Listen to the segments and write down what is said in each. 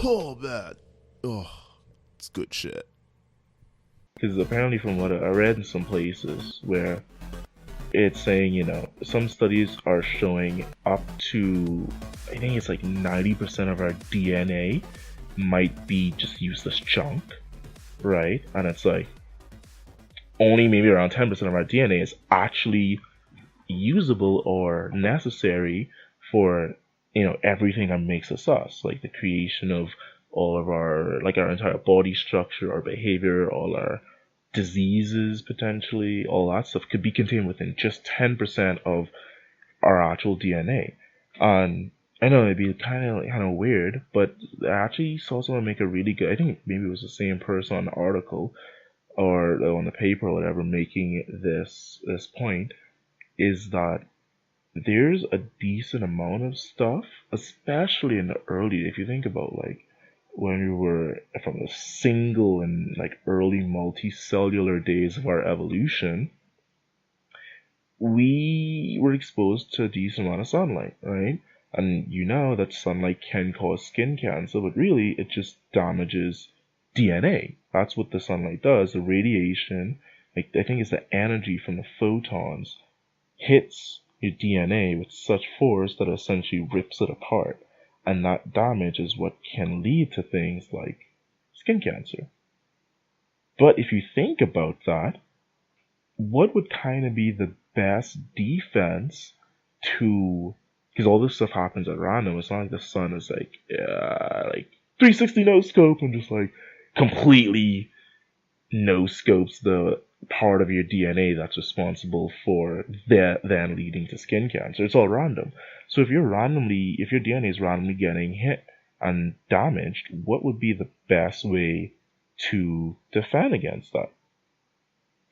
Oh man, oh, it's good shit. Because apparently, from what I read in some places, where it's saying, some studies are showing up to, I think it's like 90% of our DNA might be just useless junk, right? And it's like only maybe around 10% of our DNA is actually usable or necessary for everything that makes us us, like the creation of all of our, like, our entire body structure, our behavior, all our diseases, potentially all that stuff could be contained within just 10% of our actual DNA. And I know it'd be kind of weird, but I actually saw someone make a really good, I think maybe it was the same person on the article or on the paper or whatever, making this point, is that there's a decent amount of stuff, especially in the early, if you think about like when we were from the single and like early multicellular days of our evolution, we were exposed to a decent amount of sunlight, right? And that sunlight can cause skin cancer, but really it just damages DNA. That's what the sunlight does. The radiation, like I think it's the energy from the photons, hits your DNA with such force that it essentially rips it apart. And that damage is what can lead to things like skin cancer. But if you think about that, what would kind of be the best defense to, because all this stuff happens at random. It's not like the sun is like 360 no scope and just like completely no scopes the part of your DNA that's responsible for that then leading to skin cancer. It's all random. So if your DNA is randomly getting hit and damaged, what would be the best way to defend against that?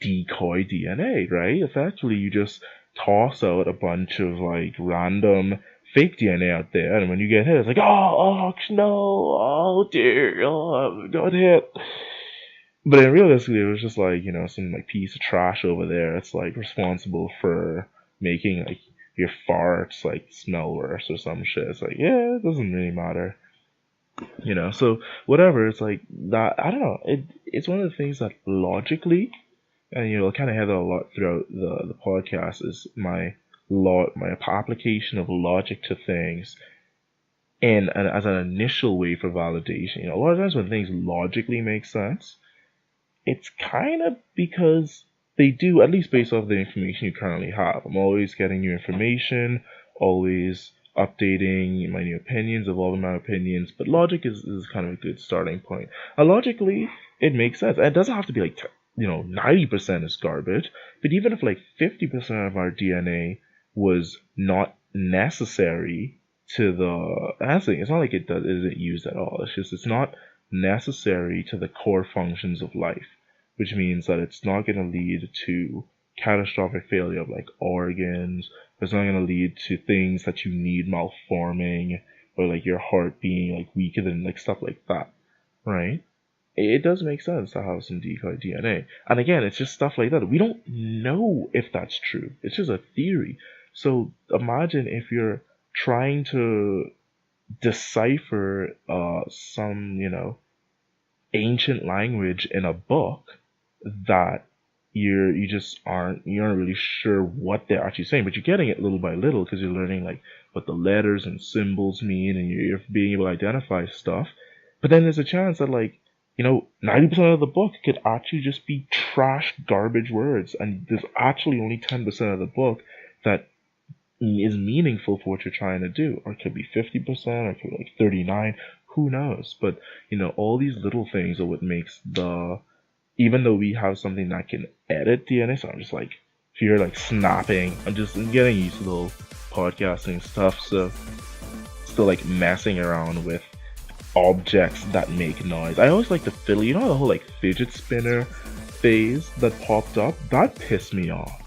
Decoy DNA, right? Effectively, you just toss out a bunch of like random fake DNA out there, and when you get hit, it's like, oh no, oh dear, oh, I got hit. But then realistically, it was just like, some like piece of trash over there. It's like responsible for making like your farts like smell worse or some shit. It's like, yeah, it doesn't really matter. So whatever, it's like that. I don't know. It's one of the things that logically, and I kind of have that a lot throughout the podcast, is my application of logic to things, and as an initial way for validation. A lot of times when things logically make sense, it's kind of because they do, at least based off the information you currently have. I'm always getting new information, always updating my new opinions, evolving my opinions, but logic is kind of a good starting point. And logically, it makes sense. And it doesn't have to be like 90% is garbage, but even if like 50% of our DNA was not necessary to the answer, it's not like it isn't used at all. It's just it's not necessary to the core functions of life, which means that it's not going to lead to catastrophic failure of like organs. It's not going to lead to things that you need malforming, or like your heart being like weaker than like stuff like that, right? It does make sense to have some decoy DNA. And again, it's just stuff like that. We don't know if that's true. It's just a theory. So imagine if you're trying to decipher some, ancient language in a book that you're not really sure what they're actually saying, but you're getting it little by little because you're learning like what the letters and symbols mean, and you're being able to identify stuff. But then there's a chance that 90% of the book could actually just be trash garbage words, and there's actually only 10% of the book that is meaningful for what you're trying to do, or it could be 50%, or it could be like 39, who knows? But all these little things are what makes even though we have something that can edit DNA, so I'm just like, if you're like snapping, I'm getting used to the whole podcasting stuff, so still like messing around with objects that make noise. I always like the fiddle, the whole like fidget spinner phase that popped up, that pissed me off.